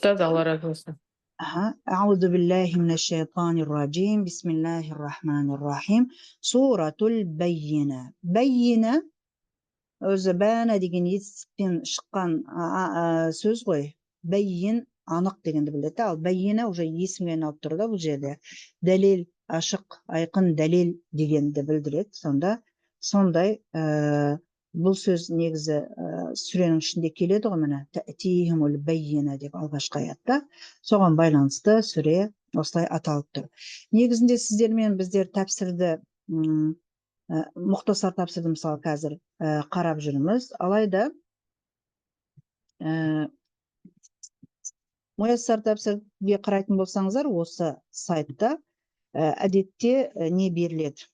Ustaz Allah razı olsun. Euzu billahi mineşşeytanirracim. Bismillahirrahmanirrahim. Suratul Beyyine. Beyyine özü bana деген естіктен шыққан сөз ғой. Бәйін анық дегенді білдіреді. Ал бәйіне уже есімге айналып тұр да бұл жерде. Дәлел, ашық, айқын дәлел дегенді білдіреді. Сондай бұл сөз негізі сүренің ішінде келеді ғой, міне тәтихимул бәйина деп алғашқы аятта. Соған байланысты сүре осылай аталып тұр. Негізінде сіздермен біздер тәпсірді мұхтасар тәпсірді мысалы қазір қарап жүрміз. Алайда муяссар тәпсірге қарайтын болсаңыздар, осы сайтта әдетте не беріледі?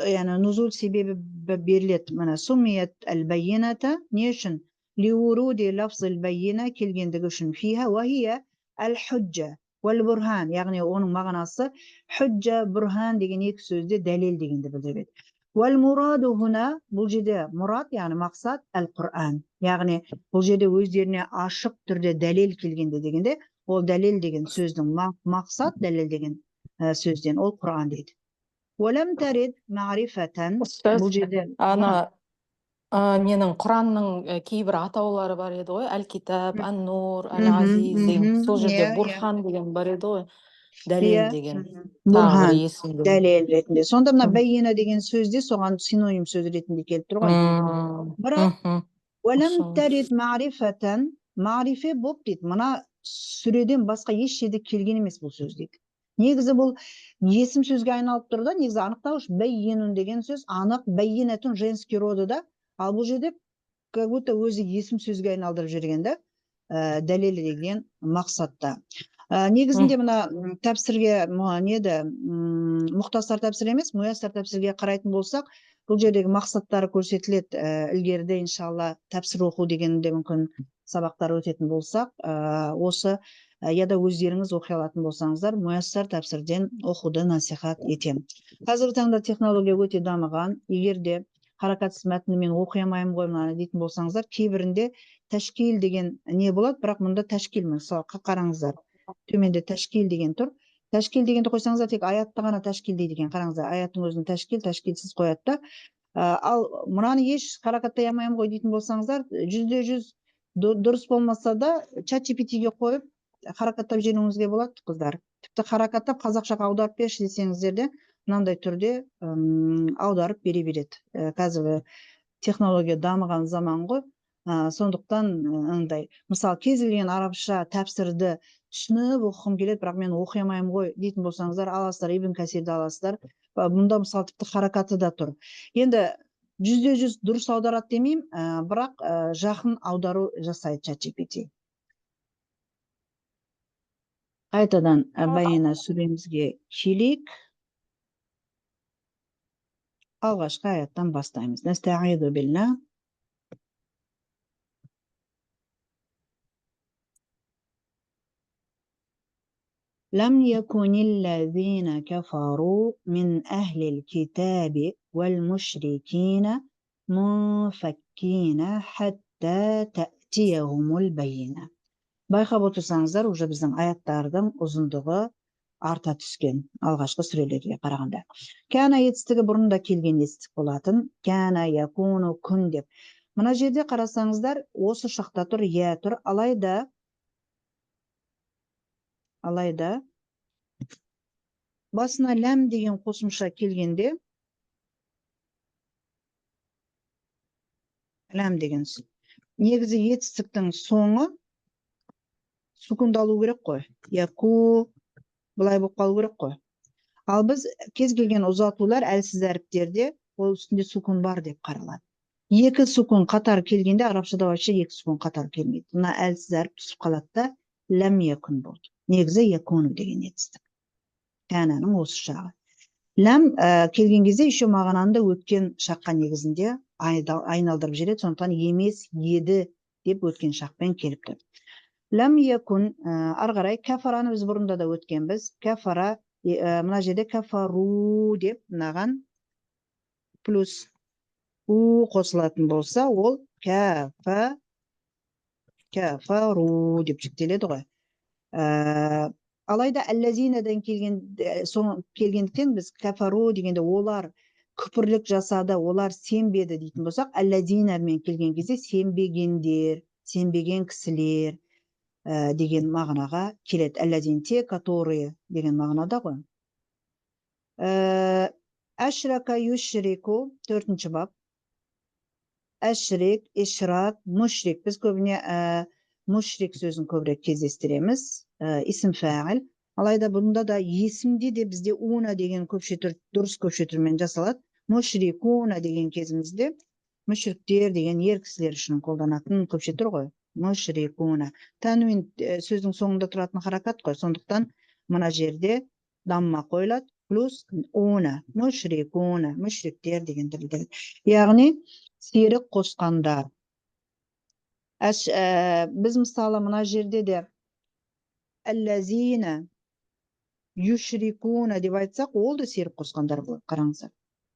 Yani nuzul sebebi belirlet. Mana sumiyat al-bayyinata ne için? Liwurudi lafzil bayyina kelgendigi üçün fiha ve hiye al-hujja wal-burhan. Yani onun mağanası hujja, burhan degen iki sözde delil degende bildiradi. Wal-muradu huna bu жерде murad yani maksat al-Qur'an. Yani bu жерде özlerine aşık türde delil kelgende degende ol delil degen sözdün maksat delil degen sözden ol Qur'an deydi. ولم ترد معرفة Ustaz, бұл жерде ненің Құранның кейбір атаулары бар еді ғой, Әл-Китаб, Ан-Нур, Әл-Азиз деген. Сол жерде Бурхан деген бар еді ғой, дәлел деген. Тағы бір есім. Дәлел ретінде. Сонда мына бәйина деген сөзде соған синоним сөз ретінде келіп тұр ғой. Бірақ ولم ترد معرفة معرифе боп дейді. Мына сүреден басқа еш жерде келген емес бұл сөз дейді. Негізі бұл есім сөзге айналып тұр да, негізі анықтауыш бәйинун деген сөз анық, бәйинатун женский роды да, ал бұл жерде как будто өзі есім сөзге айналдырып жүрген да, дәлел деген мақсатта. Негізінде мына тәпсірге мұхтасар тәпсір емес, муяссар тәпсірге қарайтын болсақ, бұл жердегі мақсаттары көрсетіледі. Ілгеріде иншалла тәпсір оқу дегенде мүмкін сабақтар өтетін болсақ, осы яда өздеріңіз оқи алатын болсаңыздар, муяссар тәпсірден оқуды насихат етем. Қазіргі таңда технология өте дамыған. Егерде қаракатсыз мәтінмен оқи алмаймын ғой мынаны дейтін болсаңыздар, кейбірінде тәшкил деген не болады, бірақ мұнда тәшкил, мысалы қараңыздар. Төменде тәшкил деген тұр. Тәшкил дегенді қойсаңыздар, тек аятты ғана тәшкил дейді екен. Қараңыздар, аяттың өзін тәшкилсіз қояды да. Ал мынаны еш қаракаттай алмаймын ғой дейтін болсаңыздар, 100% дұрыс болмаса да ChatGPT-ге қойып қаракаттап жеңуіңізге болады, қыздар. Тіпті қаракаттап қазақшаға аударып берші десеңіздер де, мынандай түрде аударып бере береді. Қазіргі технология дамыған заман ғой. Сондықтан ыңдай. Мысалы, кез келген арабша тәпсірді түсініп оқығым келеді, бірақ мен оқи алмаймын ғой дейтін болсаңыздар, аласыздар, Ибн Касирді аласыздар. Мұнда мысалы тіпті қаракаты да тұр. Енді 100% дұрыс аударады демеймін, бірақ жақын аудару жасайды ChatGPT. Қайтадан бәйина сүремізге келейік. Алғашқы аяттан бастаймыз. Нәстәғиду билла. لم يكن الذين كفروا من أهل الكتاب والمشركين منفكين حتى تأتيهم البينة. Байқап отырсаңыздар, уже біздің аяттардың ұзындығы арта түскен алғашқы сүрелерге қарағанда. Кәна етістігі бұрында келген етістік болатын. Кәна якуну күн деп. Мына жерде қарасаңыздар, осы шақта тұр, я тұр. Алайда басына ләм деген қосымша келгенде, ләм деген негізі етістіктің соңы сүкундалу керек қой. Яку былай болып қалу керек қой. Ал біз кез келген ұзатулар әлсіз әріптерде ол үстінде сүкун бар деп қаралады. Екі сүкун қатар келгенде арабшада вообще екі сүкун қатар келмейді. Мына әлсіз әріп түсіп қалады да ләм якун болды. Негізі якуну деген етістік. Кәнаның осы шағы. Ләм келген кезде еще мағынаны өткен шаққа негізінде айналдырып жүреді, сондықтан емес еді деп өткен шақпен келіп тұр. Ләм якун арғарай кәфараны біз бұрында да өткенбіз. Кәфара мына жерде кәфару деп мынаған плюс у қосылатын болса, ол кафару деп жіктеледі ғой. Алайда әллазинадан келгендіктен біз кафару дегенде олар күпірлік жасады, олар сенбеді дейтін болсақ, әллазинамен келген кезде сенбегендер, сенбеген кісілер деген мағынаға келеді. Әллазин те которые деген мағынада ғой. Әшрака юшрику, 4-ші бап. Әшрик, ишрак, мушрик. Біз көбіне мушрик сөзін көбірек кездестіреміз. Исім фәғіл. Алайда бұнда да есімде де бізде уна деген дұрыс көпше түрмен жасалады. Мушрикуна деген кезімізде мүшриктер деген ер кісілер үшін қолданатын көпше түр ғой. Мушрикуна. Тәнуин сөздің соңында тұратын харакат қой. Сондықтан мына жерде дамма қойылады. Плюс уна. Мушрикуна. Мүшриктер дегенді білдіреді. Яғни серік қосқандар. Біз мысалы мына жерде де әллазина юшрикуна деп айтсақ, ол да серік қосқандар болады. Қараңыздар.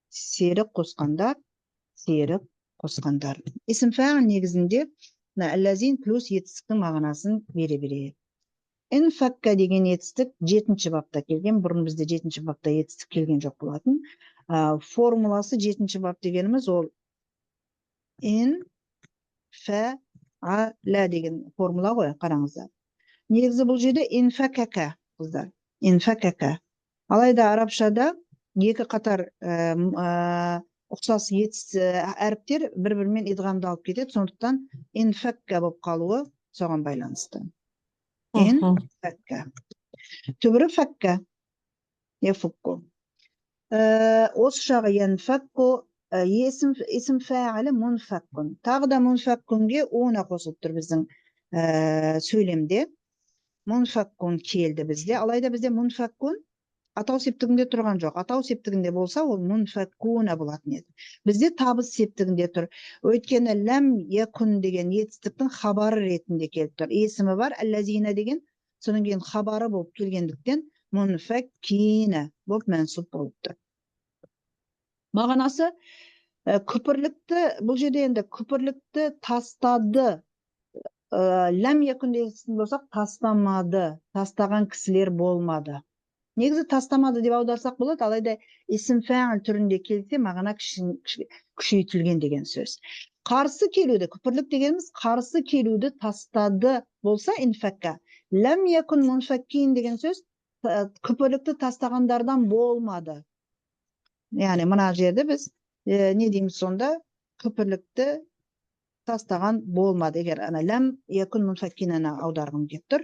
Серік қосқандар, серік қосқандар. Исім фәғіл негізінде әллазин плюс етістіктің мағынасын бере. Инфакка деген етістік 7-ші бапта келген. Бұрын бізде 7-ші бапта етістік келген жоқ болатын. Формуласы 7-ші бап дегеніміз ол ин фә ла деген формула ғой, қараңыздар. Негізі бұл жерде инфакака, қыздар. Инфакака. Алайда арабшада екі қатар ұқсас әріптер бір-бірімен идғамды алып кетеді. Сондықтан инфакка болып қалуы соған байланысты. Инфакка. Түбірі факка. Яфукку. Осы жағы янфакку. Исім фәғілі мұнфаккун. Тағы да мұнфаккунге уна қосылып тұр біздің сөйлемде. Мұнфаккун келді бізде. Алайда бізде мұнфаккун атау септігінде тұрған жоқ. Атау септігінде болса, ол мұнфаккуна болатын еді. Бізде табыс септігінде тұр. Өйткені ләм якун деген етістіктің хабары ретінде келіп тұр. Есімі бар, әллазина деген, соның кейін хабары болып келгендіктен мұнфаккина болып мәнсуб болып тұр. Мағынасы күпірлікті, бұл жерде енді күпірлікті тастады. Ләм якун деген болсақ, тастамады, тастаған кісілер болмады. Негізі тастамады деп аударсақ болады, алайда исім фәғіл түрінде келсе, мағына күшейтілген деген сөз. Қарсы келуді, күпірлік дегеніміз қарсы келуді тастады болса, инфакка. Ләм якун мұнфаккин деген сөз күпірлікті тастағандардан болмады. Яғни мына жерде біз не дейміз сонда? Күпірлікті тастаған болмады. Егер ләм якун мұнфаккинана аударғым келіп тұр.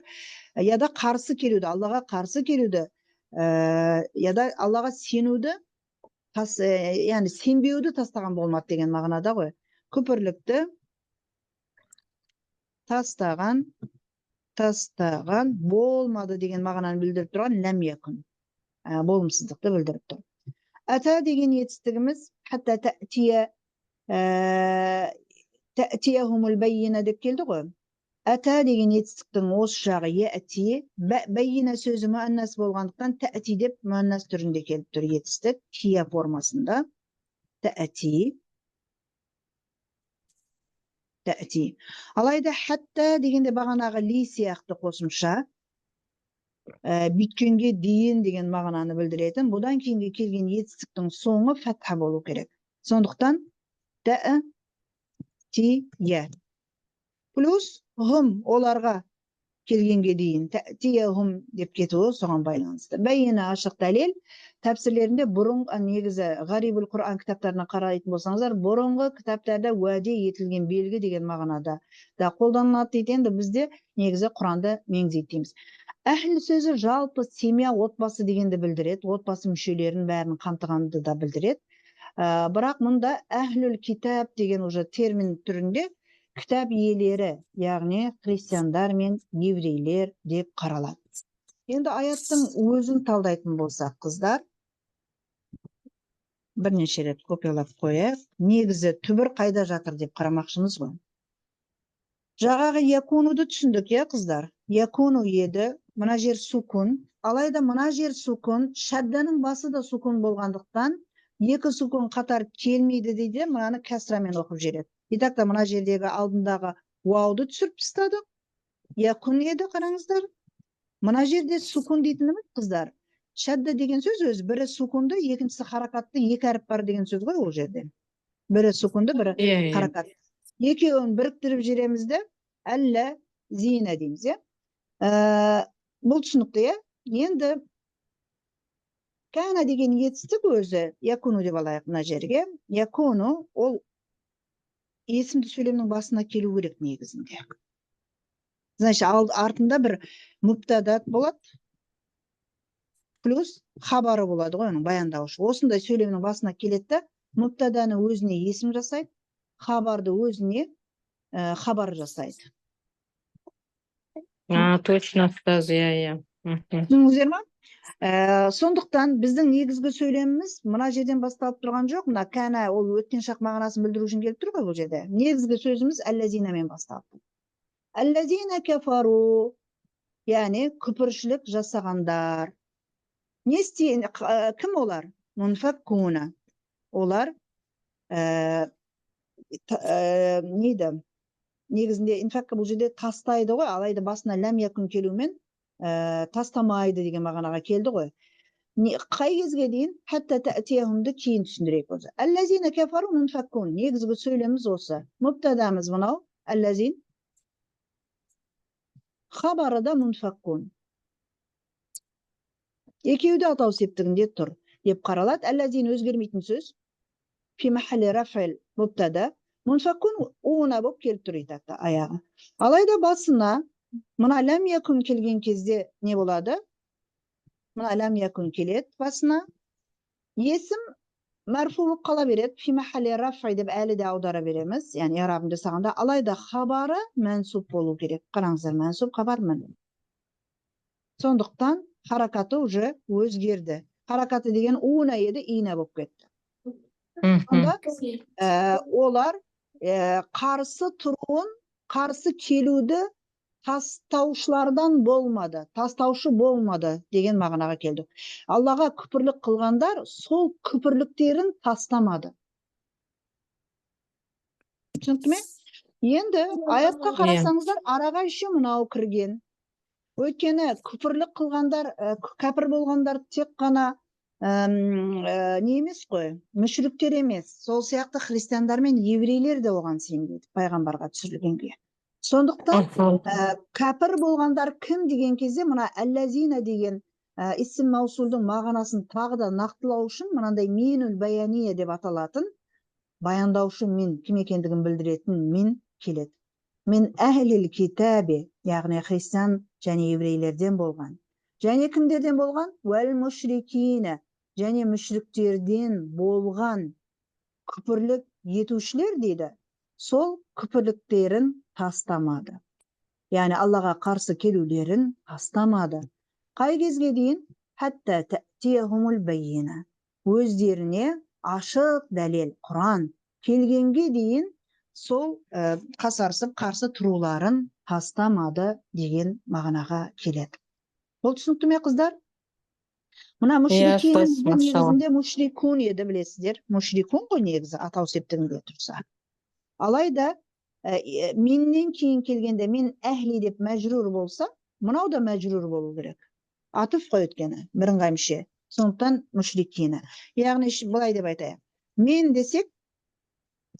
Яда қарсы келуді, Аллаға қарсы келуді, яда Аллаға сенуді, яғни сенбеуді тастаған болмады деген мағынада ғой. Күпірлікті тастаған болмады деген мағынаны білдіріп тұрған ләм якун. Болымсыздықты білдіріп тұр. Ата деген етістігіміз хатта тәтияхумул бәйина деп келді ғой. Ата деген етістіктің осы жағы еәти, бәйина сөзі муаннас болғандықтан тәәти деп муаннас түрінде келіп тұр етістік, тия формасында. Тәәти. Алайда хатта дегенде бағанағы ли сияқты қосымша бүткенге дейін деген мағынаны білдіретін. Бұдан кейінге келген етістіктің соңы фатха болу керек. Сондықтан тәәтия. Плюс ғым оларға келгенге дейін тәәтия деп кетуі соған байланысты. Бәйіна ашық дәлел тәпсірлерінде бұрынғы негізі ғарибул Құран кітаптарына қарайтын болсаңыздар, бұрынғы кітаптарда уәде етілген белгі деген мағынада да қолданылады дейді. Енді бізде негізі Құранда меңзейді дейміз. Әхіл сөзі жалпы семья, отбасы дегенді білдіреді, отбасы мүшелерін бәрін қамтығанды да білдіреді. Бірақ мұнда әхлүл китаб деген уже термин түрінде кітап иелері, яғни христиандар мен еврейлер деп қаралады. Енді аяттың өзін талдайтын болсақ, қыздар, бірнеше рет копиялап қояйық. Негізі түбір қайда жатыр деп қарамақшымыз ғой. Жағағы якунуды түсіндік, я қыздар. Якуну еді, мына жер сукун. Алайда мына жер сукун, шадданың басы да сукун болғандықтан, екі сукун қатар келмейді дейді, мынаны кәсрамен оқып жібереді. Итак, мына жердегі алдындағы вауды түсіріп тастадық. Якун еді, қараңыздар. Мына жерде сукун дейтініміз, қыздар, шадда деген сөз өзі, бірі сукунды, екіншісі харакатты, екі әріп бар деген сөз ғой ол жерде. Бірі сукунды, бірі харакат. Екеуін біріктіріп жібереміз де, әллә зина дейміз, иә. Бұл түсінікті, иә. Енді кәна деген етістік өзі, якуну деп алайық мына жерге. Якуну ол есімді сөйлемнің басына келу керек негізінде. Значит, артында бір муптадат болады, плюс хабары болады ғой, оның баяндаушы. Осындай сөйлемнің басына келеді, муптаданы өзіне есім жасайды, хабарды өзіне хабар жасайды. Точно, иә. Түсіндіңіздер ма? Сондықтан біздің негізгі сөйлеміміз мына жерден басталып тұрған жоқ. Мына кәна ол өткен шақ мағынасын білдіру үшін келіп тұр ғой бұл жерде. Негізгі сөзіміз әллазинамен басталып. Әллазина кафару, яғни күпіршілік жасағандар. Не істейін, кім олар? Мунфаккуна. Олар нейді? Негізінде инфакка бұл жерде тастайды ғой, алайда басына ләм якун келумен тастамайды деген мағынаға келді ғой. Қай кезге дейін хатта тәтияхумды кейін түсіндірейік өзі. Әллазина кафару мунфаккун. Негізгі сөйлеміміз осы. Муптадамыз мынау, әллазин. Хабары да мунфаккун. Екеуі де атау септігінде тұр деп қаралады. Әллазин өзгермейтін сөз. Фи махалли раф'ил муптада. Мунфаккун уна болып келіп тұр итакта аяғы. Алайда басына мына ләм якун келген кезде не болады? Мына ләм якун келеді басына. Есім мәрфу болып қала береді. Фи махалли раф'и деп әлі де аудара береміз. Яғни арабын жасағанда. Алайда хабары мәнсуб болу керек. Қараңыздар, мәнсуб хабар мін. Сондықтан харакаты уже өзгерді. Харакаты деген уна еді, ина болып кетті. Олар қарсы тұруын, қарсы келуді тастаушылардан болмады, тастаушы болмады деген мағынаға келді. Аллаға күпірлік қылғандар сол күпірліктерін тастамады. Түсінікті ме? Енді аятқа қарасаңыздар, араға еще мынау кірген. Өйткені күпірлік қылғандар, кәпір болғандар тек қана не емес қой, мүшіріктер емес. Сол сияқты христиандар мен еврейлер де оған сенбейді, пайғамбарға түсірілгенге. Сондықтан кәпір болғандар кім деген кезде мына әллазина деген исім маусулдың мағынасын тағы да нақтылау үшін мынандай минул баяния деп аталатын баяндаушы мен кім екендігін білдіретін мен келеді. Мен әхлил китаби, яғни христиан және еврейлерден болған. Және кімдерден болған? Уәл мушрикина, және мүшриктерден болған күпірлік етушілер дейді. Сол күпірліктерін тастамады. Яғни Аллаға қарсы келулерін тастамады. Қай кезге дейін? Хатта тәтияхумул байина. Өздеріне ашық дәлел, Құран келгенге дейін сол қасарысып қарсы тұруларын тастамады деген мағынаға келеді. Бұл түсінікті ме, қыздар? Мына мүшрикиннің негізінде мүшрикун еді, білесіздер. Мүшрикун ғой негізі атау септігінде тұрса. Алайда меннен кейін келгенде мен әхли деп мәжрур болса, мынау да мәжрур болу керек. Атыф қой өткені, бірыңғай мүше. Сондықтан мүшрикина. Яғни былай деп айтайық. Мен десек,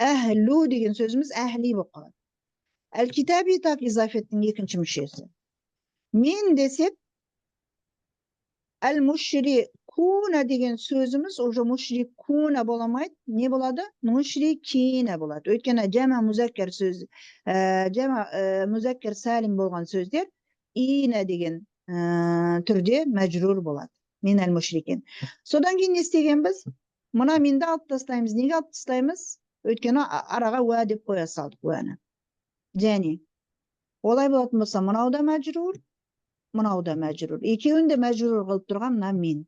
әхлу деген сөзіміз әхли болып қалады. Әл-китаби так изафеттің екінші мүшесі. Мен десек, әл-мушрикуна деген сөзіміз уже мушрикуна боламайды. Не болады? Мушрикина болады. Өйткені жама музаккар сөз, жама музаккар сәлим болған сөздер ина деген түрде мәжрур болады. Мен әл-мушрикин. Содан кейін не істегенбіз? Мына менді алып тастаймыз. Неге алып тастаймыз? Өйткені араға уә деп қоя салдық уәні. Және олай болатын болса, мынау да мәжрур, мынау да мәжрур. Екеуін де мәжрур қылып тұрған мына мен.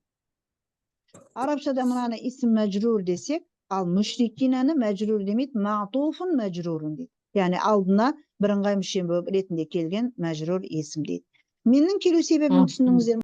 Арабшада мынаны исім мәжрур десек, ал мүшрикинаны мәжрур демейді, мағтуфын мәжрурын дейді. Яғни алдына бірыңғай мүше ретінде келген мәжрур есім дейді. Менің келу себебін түсіндіңіздер